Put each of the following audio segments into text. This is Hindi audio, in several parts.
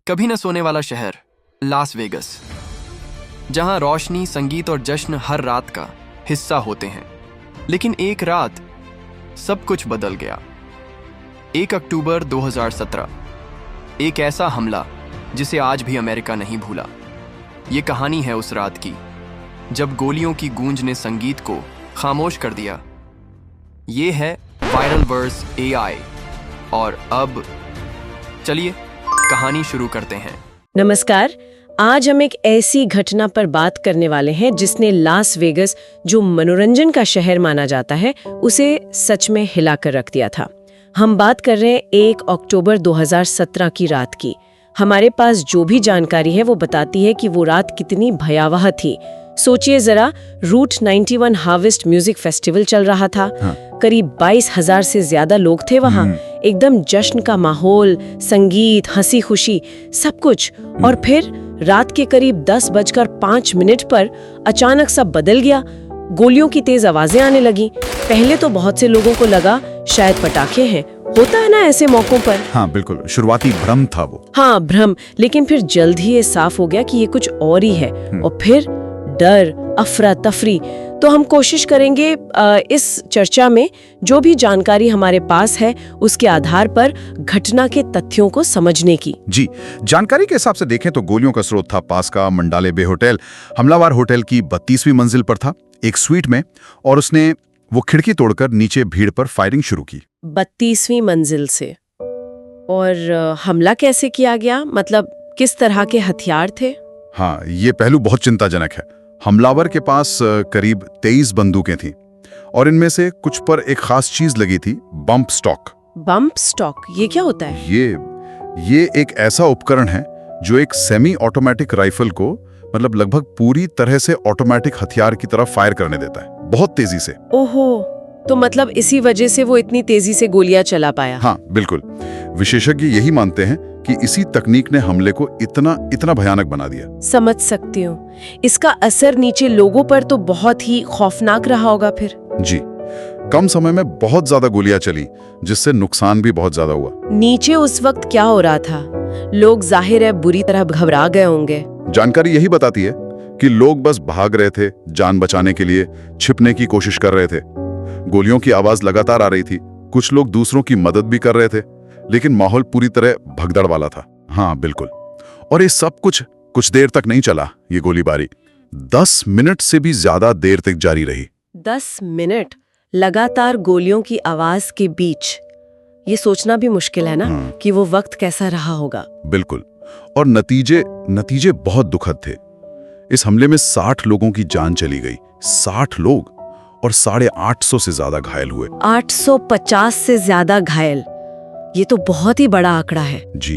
कभी न सोने वाला शहर लास वेगस, जहां रोशनी, संगीत और जश्न हर रात का हिस्सा होते हैं। लेकिन एक रात सब कुछ बदल गया। 1 अक्टूबर 2017, एक ऐसा हमला जिसे आज भी अमेरिका नहीं भूला। ये कहानी है उस रात की जब गोलियों की गूंज ने संगीत को खामोश कर दिया। ये है वायरल वर्स AI, और अब चलिए कहानी शुरू करते हैं। नमस्कार। आज हम एक ऐसी घटना पर बात करने वाले हैं जिसने लास वेगस, जो मनोरंजन का शहर माना जाता है, उसे सच में हिलाकर रख दिया था। हम बात कर रहे हैं 1 अक्टूबर 2017 की रात की। हमारे पास जो भी जानकारी है वो बताती है कि वो रात कितनी भयावह थी। सोचिए जरा, रूट 91 हार्वेस्ट म्यूजिक फेस्टिवल चल रहा था। करीब 22,000 से ज्यादा लोग थे वहाँ। एकदम जश्न का माहौल, संगीत, हंसी खुशी, सब कुछ। और फिर रात के करीब 10:05 पर अचानक सब बदल गया। गोलियों की तेज आवाजें आने लगी। पहले तो बहुत से लोगों को लगा शायद पटाखे हैं, होता है ना ऐसे मौकों पर। हाँ बिल्कुल, शुरुआती भ्रम था वो। हाँ, भ्रम। लेकिन फिर जल्द ही ये साफ हो गया कि ये कुछ और ही है। और फिर डर, अफरा तफरी। तो हम कोशिश करेंगे इस चर्चा में जो भी जानकारी हमारे पास है उसके आधार पर घटना के तथ्यों को समझने की। जी, जानकारी के हिसाब से देखें तो गोलियों का स्रोत था पास का मंडाले बे होटल। हमलावर होटल की 32वीं मंजिल पर था, एक स्वीट में, और उसने वो खिड़की तोड़कर नीचे भीड़ पर फायरिंग शुरू की। 32वीं मंजिल से? और हमला कैसे किया गया? मतलब किस तरह के हथियार थे? हाँ, ये पहलू बहुत चिंताजनक है। हमलावर के पास करीब 23 बंदूकें थीं, और इनमें से कुछ पर एक खास चीज लगी थी, बम्प स्टॉक। बम्प स्टॉक, ये क्या होता है? ये एक ऐसा उपकरण है जो एक सेमी ऑटोमेटिक राइफल को मतलब लगभग पूरी तरह से ऑटोमेटिक हथियार की तरह फायर करने देता है, बहुत तेजी से। ओहो, तो मतलब इसी वजह से वो इतनी तेजी से गोलियां चला पाया। हाँ बिल्कुल, विशेषज्ञ यही मानते हैं कि इसी तकनीक ने हमले को इतना भयानक बना दिया। समझ सकती हूँ। इसका असर नीचे लोगों पर तो बहुत ही खौफनाक रहा होगा फिर। जी, कम समय में बहुत ज्यादा गोलियां चली, जिससे नुकसान भी बहुत ज्यादा हुआ। नीचे उस वक्त क्या हो रहा था? लोग जाहिर है बुरी तरह घबरा गए होंगे। जानकारी यही बताती है कि लोग बस भाग रहे थे, जान बचाने के लिए छिपने की कोशिश कर रहे थे। गोलियों की आवाज लगातार आ रही थी। कुछ लोग दूसरों की मदद भी कर रहे थे, लेकिन माहौल पूरी तरह भगदड़ वाला था। हाँ बिल्कुल। और ये सब कुछ देर तक नहीं चला। ये गोलीबारी 10 मिनट से भी ज्यादा देर तक जारी रही। 10 मिनट लगातार गोलियों की आवाज के बीच, ये सोचना भी मुश्किल है ना कि वो वक्त कैसा रहा होगा। बिल्कुल। और नतीजे बहुत दुखद थे। इस हमले में 60 लोगों की जान चली गई। 60 लोग, और 850 से ज्यादा घायल हुए। 850 से ज्यादा घायल, ये तो बहुत ही बड़ा आंकड़ा है। जी,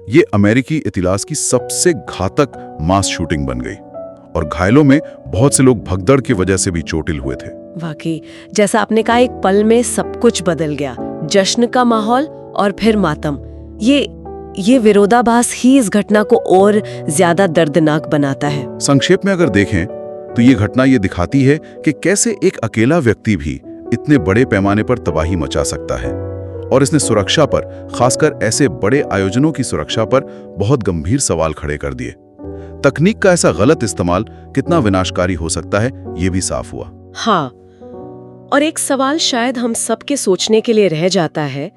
ये अमेरिकी इतिहास की सबसे घातक मास शूटिंग बन गई, और घायलों में बहुत से लोग भगदड़ की वजह से भी चोटिल हुए थे। वाकई, जैसा आपने कहा, एक पल में सब कुछ बदल गया। जश्न का माहौल और फिर मातम। ये विरोधाभास ही इस घटना को और ज्यादा दर्दनाक बनाता है। संक्षेप में अगर देखें तो ये घटना ये दिखाती है कि कैसे एक अकेला व्यक्ति भी इतने बड़े पैमाने पर तबाही मचा सकता है, और इसने सुरक्षा पर, खासकर ऐसे बड़े आयोजनों की सुरक्षा पर, बहुत गंभीर सवाल खड़े कर दिए। तकनीक का ऐसा गलत इस्तेमाल कितना विनाशकारी हो सकता है, ये भी साफ हुआ। हाँ, और एक सवाल शायद हम सबके सोचने के लिए रह जाता है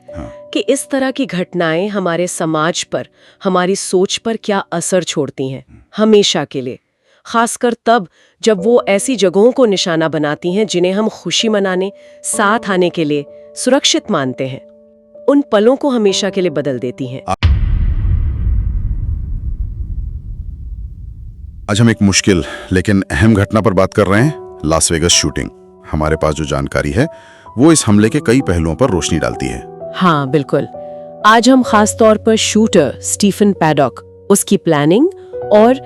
कि इस तरह की घटनाएं हमारे समाज पर, हमारी सोच पर क्या असर छोड़ती हैं हमेशा के लिए, खासकर तब जब वो ऐसी जगहों को निशाना बनाती हैं जिन्हें हम खुशी मनाने, साथ आने के लिए सुरक्षित मानते हैं। उन पलों को हमेशा के लिए बदल देती हैं। आज हम एक मुश्किल लेकिन अहम घटना पर बात कर रहे हैं, लास वेगस शूटिंग। हमारे पास जो जानकारी है वो इस हमले के कई पहलुओं पर रोशनी डालती है। हाँ बिल्कुल। आज हम खास तौर पर शूटर स्टीफन पैडॉक, उसकी प्लानिंग और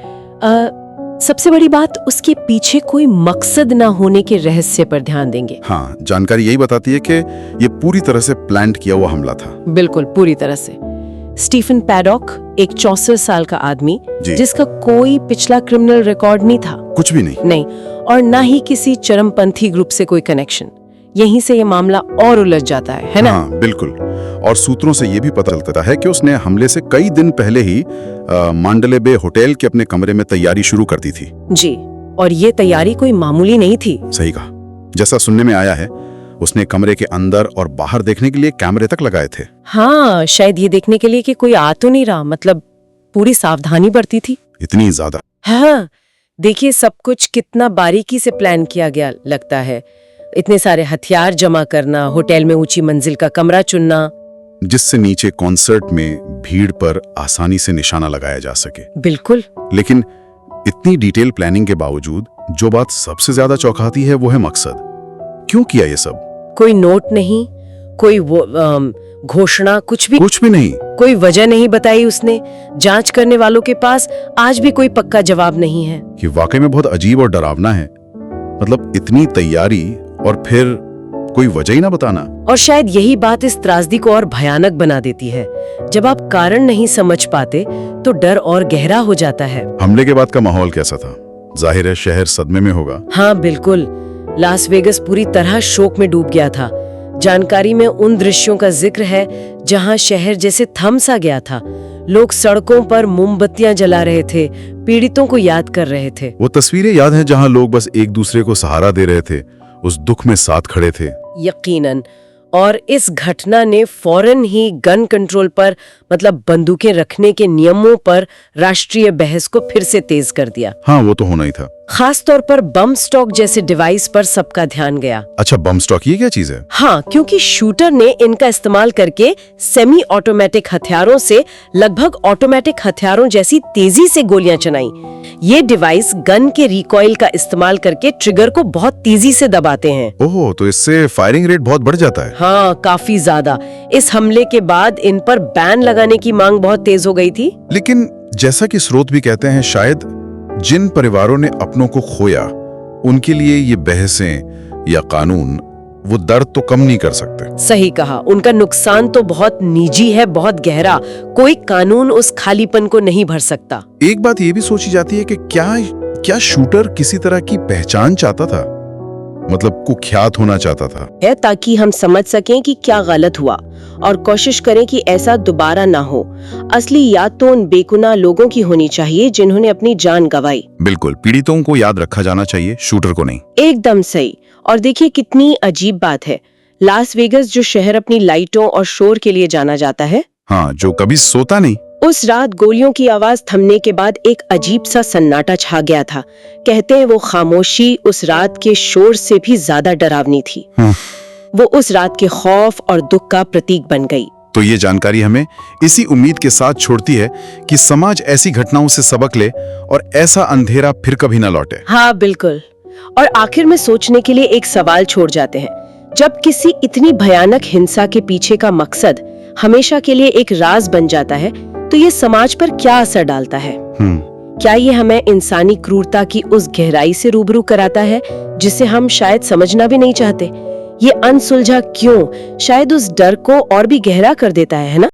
सबसे बड़ी बात, उसके पीछे कोई मकसद ना होने के रहस्य पर ध्यान देंगे। हाँ, जानकारी यही बताती है कि ये पूरी तरह से प्लान किया हुआ हमला था। बिल्कुल, पूरी तरह से। स्टीफन पैडॉक एक 64 साल का आदमी जिसका कोई पिछला क्रिमिनल रिकॉर्ड नहीं था। कुछ भी नहीं। और ना ही किसी चरमपंथी ग्रुप से कोई कनेक्शन। यहीं से ये मामला और उलझ जाता है ना? हाँ बिल्कुल। और सूत्रों से ये भी पता चलता है कि उसने हमले से कई दिन पहले ही मांडले बे होटल के अपने कमरे में तैयारी शुरू कर दी थी। जी, और ये तैयारी कोई मामूली नहीं थी। सही कहा। जैसा सुनने में आया है, उसने कमरे के अंदर और बाहर देखने के लिए कैमरे तक लगाए थे। हाँ, शायद ये देखने के लिए कि कोई आ तो नहीं रहा, मतलब पूरी सावधानी बरती थी। इतनी ज्यादा? हाँ, देखिए सब कुछ कितना बारीकी से प्लान किया गया लगता है। इतने सारे हथियार जमा करना, होटल में ऊंची मंजिल का कमरा चुनना, जिससे नीचे कॉन्सर्ट में भीड़ पर आसानी से निशाना लगाया जा सके। बिल्कुल। लेकिन इतनी डिटेल प्लानिंग के बावजूद जो बात सबसे ज्यादा चौंकाती है वो है मकसद। क्यों किया ये सब? कोई नोट नहीं, कोई घोषणा, कुछ भी नहीं। कोई वजह नहीं बताई उसने। जांच करने वालों के पास आज भी कोई पक्का जवाब नहीं है। ये वाकई में बहुत अजीब और डरावना है। मतलब इतनी तैयारी और फिर कोई वजह ही ना बताना। और शायद यही बात इस त्रासदी को और भयानक बना देती है। जब आप कारण नहीं समझ पाते तो डर और गहरा हो जाता है। हमले के बाद का माहौल कैसा था? जाहिर है शहर सदमे में होगा। हाँ बिल्कुल, लास वेगस पूरी तरह शोक में डूब गया था। जानकारी में उन दृश्यों का जिक्र है जहां शहर जैसे थम सा गया था। लोग सड़कों पर मोमबत्तियां जला रहे थे, पीड़ितों को याद कर रहे थे। वो तस्वीरें याद हैं जहां लोग बस एक दूसरे को सहारा दे रहे थे, उस दुख में साथ खड़े थे। यकीनन। और इस घटना ने फौरन ही गन कंट्रोल पर, मतलब बंदूकें रखने के नियमों पर राष्ट्रीय बहस को फिर से तेज कर दिया। हाँ, वो तो होना ही था। खास तौर पर बम स्टॉक जैसे डिवाइस पर सबका ध्यान गया। अच्छा, बम स्टॉक ये क्या चीज है? हाँ, क्योंकि शूटर ने इनका इस्तेमाल करके सेमी ऑटोमेटिक हथियारों से लगभग ऑटोमेटिक हथियारों जैसी तेजी से गोलियां चलाई। ये डिवाइस गन के रिकॉइल का इस्तेमाल करके ट्रिगर को बहुत तेजी से दबाते हैं। ओह, तो इससे फायरिंग रेट बहुत बढ़ जाता है। हाँ, काफी ज्यादा। इस हमले के बाद इन पर बैन लगाने की मांग बहुत तेज हो गई थी। लेकिन जैसा कि स्रोत भी कहते हैं, शायद जिन परिवारों ने अपनों को खोया उनके लिए ये बहसें या कानून वो दर्द तो कम नहीं कर सकते। सही कहा, उनका नुकसान तो बहुत निजी है, बहुत गहरा। कोई कानून उस खालीपन को नहीं भर सकता। एक बात ये भी सोची जाती है कि क्या शूटर किसी तरह की पहचान चाहता था, मतलब कुख्यात होना चाहता था, है ताकि हम समझ सकें कि क्या गलत हुआ और कोशिश करें कि ऐसा दोबारा ना हो। असली याद तो उन बेगुनाह लोगों की होनी चाहिए जिन्होंने अपनी जान गंवाई। बिल्कुल, पीड़ितों को याद रखा जाना चाहिए, शूटर को नहीं। एकदम सही। और देखिए कितनी अजीब बात है, लास वेगस जो शहर अपनी लाइटों और शोर के लिए जाना जाता है, हाँ, जो कभी सोता नहीं, उस रात गोलियों की आवाज थमने के बाद एक अजीब सा सन्नाटा छा गया था। कहते हैं वो खामोशी उस रात के शोर से भी ज्यादा डरावनी थी। वो उस रात के खौफ और दुख का प्रतीक बन गई। तो ये जानकारी हमें इसी उम्मीद के साथ छोड़ती है कि समाज ऐसी घटनाओं से सबक ले और ऐसा अंधेरा फिर कभी न लौटे। हाँ बिल्कुल। और आखिर में सोचने के लिए एक सवाल छोड़ जाते हैं, जब किसी इतनी भयानक हिंसा के पीछे का मकसद हमेशा के लिए एक राज बन जाता है, तो ये समाज पर क्या असर डालता है? क्या ये हमें इंसानी क्रूरता की उस गहराई से रूबरू कराता है जिसे हम शायद समझना भी नहीं चाहते? ये अनसुलझा क्यों शायद उस डर को और भी गहरा कर देता है ना?